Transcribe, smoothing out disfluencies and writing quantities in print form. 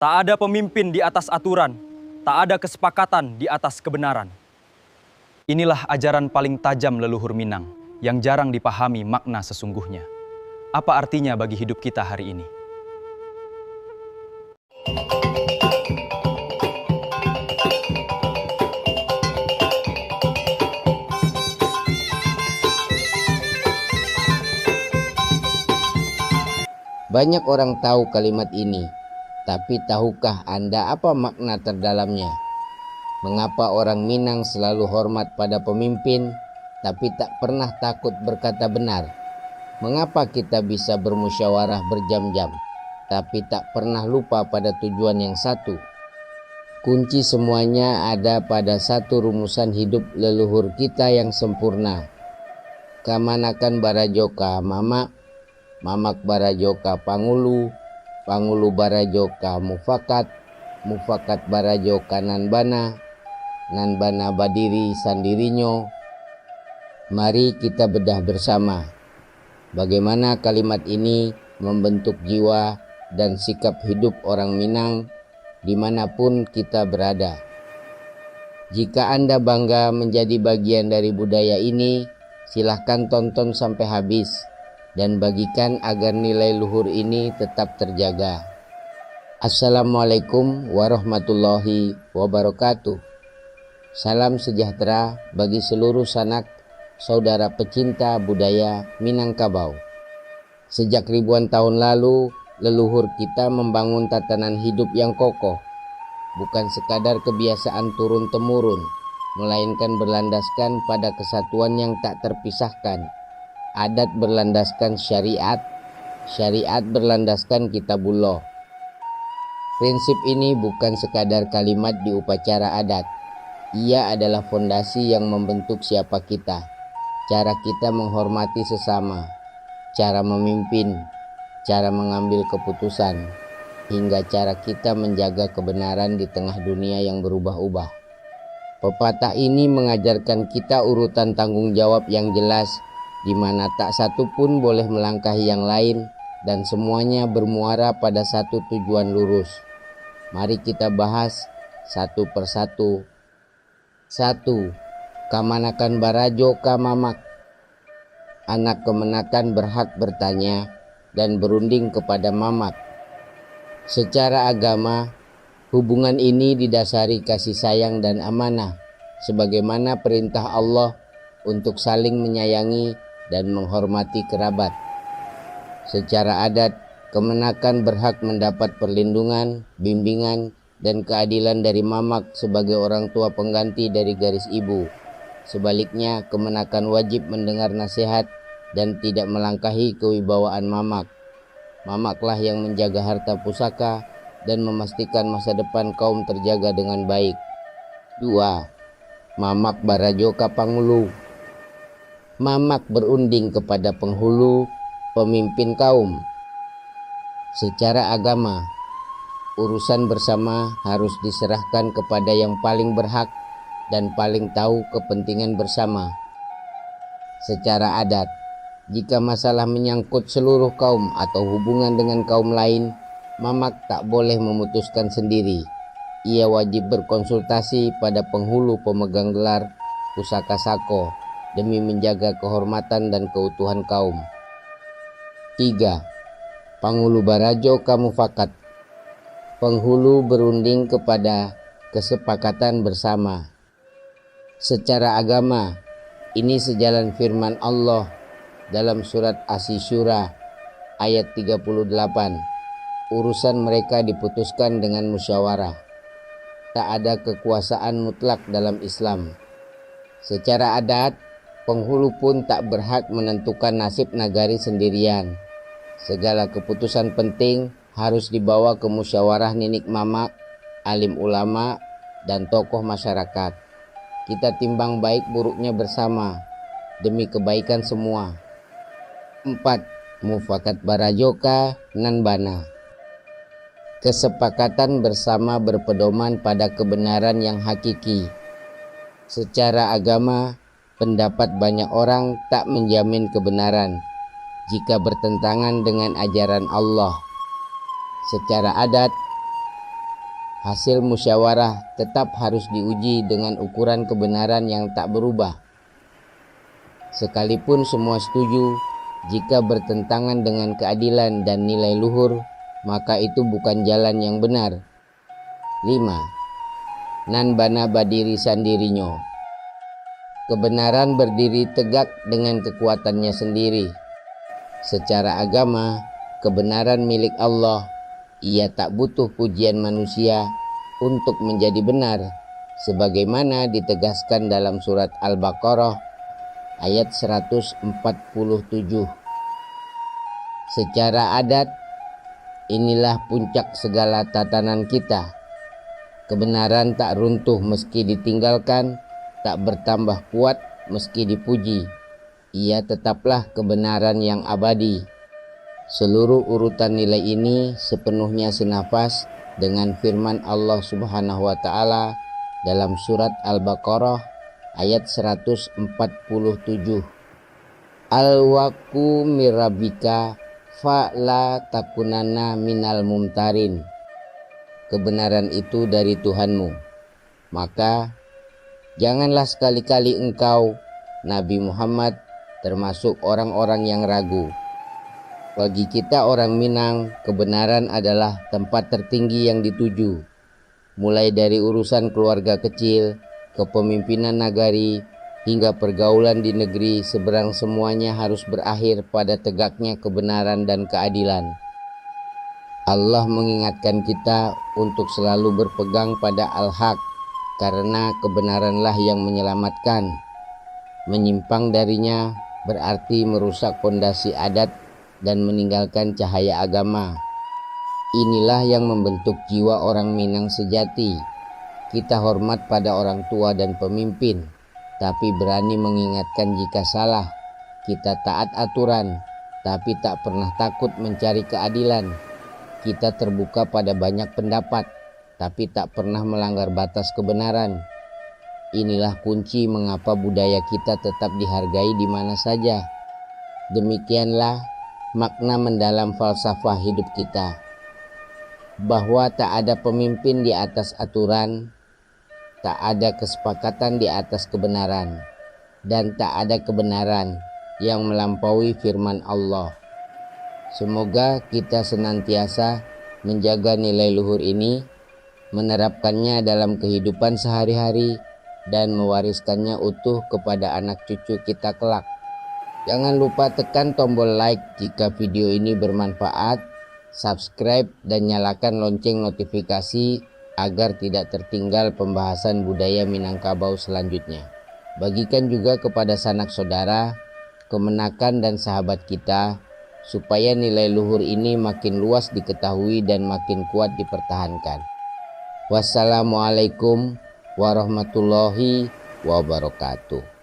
Tak ada pemimpin di atas aturan, tak ada kesepakatan di atas kebenaran. Inilah ajaran paling tajam leluhur Minang yang jarang dipahami makna sesungguhnya. Apa artinya bagi hidup kita hari ini? Banyak orang tahu kalimat ini, tapi tahukah Anda apa makna terdalamnya? Mengapa orang Minang selalu hormat pada pemimpin, tapi tak pernah takut berkata benar? Mengapa kita bisa bermusyawarah berjam-jam, tapi tak pernah lupa pada tujuan yang satu? Kunci semuanya ada pada satu rumusan hidup leluhur kita yang sempurna. Kamanakan barajoka mama, mamak barajoka pangulu, pangulu barajoka mufakat, mufakat barajoka nanbana, nanbana badiri sandirinyo. Mari kita bedah bersama bagaimana kalimat ini membentuk jiwa dan sikap hidup orang Minang dimanapun kita berada. Jika Anda bangga menjadi bagian dari budaya ini, silahkan tonton sampai habis dan bagikan agar nilai luhur ini tetap terjaga. Assalamualaikum warahmatullahi wabarakatuh. Salam sejahtera bagi seluruh sanak saudara pecinta budaya Minangkabau. Sejak ribuan tahun lalu, leluhur kita membangun tatanan hidup yang kokoh, bukan sekadar kebiasaan turun-temurun, melainkan berlandaskan pada kesatuan yang tak terpisahkan. Adat berlandaskan syariat, syariat berlandaskan kitabullah. Prinsip ini bukan sekadar kalimat di upacara adat. Ia adalah fondasi yang membentuk siapa kita, cara kita menghormati sesama, cara memimpin, cara mengambil keputusan, hingga cara kita menjaga kebenaran di tengah dunia yang berubah-ubah. Pepatah ini mengajarkan kita urutan tanggung jawab yang jelas, di mana tak satu pun boleh melangkahi yang lain dan semuanya bermuara pada satu tujuan lurus. Mari kita bahas satu persatu. 1. Kamanakan barajo kamamak. Anak kemenakan berhak bertanya dan berunding kepada mamak. Secara agama, hubungan ini didasari kasih sayang dan amanah, sebagaimana perintah Allah untuk saling menyayangi dan menghormati kerabat. Secara adat, kemenakan berhak mendapat perlindungan, bimbingan, dan keadilan dari mamak sebagai orang tua pengganti dari garis ibu. Sebaliknya, kemenakan wajib mendengar nasihat dan tidak melangkahi kewibawaan mamak. Mamaklah yang menjaga harta pusaka dan memastikan masa depan kaum terjaga dengan baik. 2. Mamak barajo kapangulu. Mamak berunding kepada penghulu, pemimpin kaum. Secara agama, urusan bersama harus diserahkan kepada yang paling berhak dan paling tahu kepentingan bersama. Secara adat, jika masalah menyangkut seluruh kaum atau hubungan dengan kaum lain, mamak tak boleh memutuskan sendiri. Ia wajib berkonsultasi pada penghulu pemegang gelar pusaka sako demi menjaga kehormatan dan keutuhan kaum. 3. Panghulu barajo kamufakat. Penghulu berunding kepada kesepakatan bersama. Secara agama, ini sejalan firman Allah dalam surat Asy-Syura ayat 38. Urusan mereka diputuskan dengan musyawarah. Tak ada kekuasaan mutlak dalam Islam. Secara adat, penghulu pun tak berhak menentukan nasib nagari sendirian. Segala keputusan penting harus dibawa ke musyawarah ninik mamak, alim ulama, dan tokoh masyarakat. Kita timbang baik buruknya bersama demi kebaikan semua. 4. Mufakat barajoka nanbana. Kesepakatan bersama berpedoman pada kebenaran yang hakiki. Secara agama, pendapat banyak orang tak menjamin kebenaran jika bertentangan dengan ajaran Allah. Secara adat, hasil musyawarah tetap harus diuji dengan ukuran kebenaran yang tak berubah. Sekalipun semua setuju, jika bertentangan dengan keadilan dan nilai luhur, maka itu bukan jalan yang benar. 5. Nan bana badiri sandirinyo. Kebenaran berdiri tegak dengan kekuatannya sendiri. Secara agama, kebenaran milik Allah. Ia tak butuh pujian manusia untuk menjadi benar, sebagaimana ditegaskan dalam surat Al-Baqarah ayat 147. Secara adat, inilah puncak segala tatanan kita. Kebenaran tak runtuh meski ditinggalkan, tak bertambah kuat meski dipuji. Ia tetaplah kebenaran yang abadi. Seluruh urutan nilai ini sepenuhnya senafas dengan firman Allah Subhanahu wa Ta'ala dalam surat Al-Baqarah ayat 147. Al-waqu mirabika fa la takunanna minal mumtarin. Kebenaran itu dari Tuhanmu, maka janganlah sekali-kali engkau, Nabi Muhammad, termasuk orang-orang yang ragu. Bagi kita orang Minang, kebenaran adalah tempat tertinggi yang dituju. Mulai dari urusan keluarga kecil, kepemimpinan nagari, hingga pergaulan di negeri, seberang semuanya harus berakhir pada tegaknya kebenaran dan keadilan. Allah mengingatkan kita untuk selalu berpegang pada Al-Haq, karena kebenaranlah yang menyelamatkan. Menyimpang darinya berarti merusak fondasi adat dan meninggalkan cahaya agama. Inilah yang membentuk jiwa orang Minang sejati. Kita hormat pada orang tua dan pemimpin, tapi berani mengingatkan jika salah. Kita taat aturan, tapi tak pernah takut mencari keadilan. Kita terbuka pada banyak pendapat, tapi tak pernah melanggar batas kebenaran. Inilah kunci mengapa budaya kita tetap dihargai di mana saja. Demikianlah makna mendalam falsafah hidup kita, bahwa tak ada pemimpin di atas aturan, tak ada kesepakatan di atas kebenaran, dan tak ada kebenaran yang melampaui firman Allah. Semoga kita senantiasa menjaga nilai luhur ini, menerapkannya dalam kehidupan sehari-hari, dan mewariskannya utuh kepada anak cucu kita kelak. Jangan lupa tekan tombol like jika video ini bermanfaat, subscribe dan nyalakan lonceng notifikasi agar tidak tertinggal pembahasan budaya Minangkabau selanjutnya. Bagikan juga kepada sanak saudara, kemenakan dan sahabat kita, supaya nilai luhur ini makin luas diketahui dan makin kuat dipertahankan. Wassalamualaikum warahmatullahi wabarakatuh.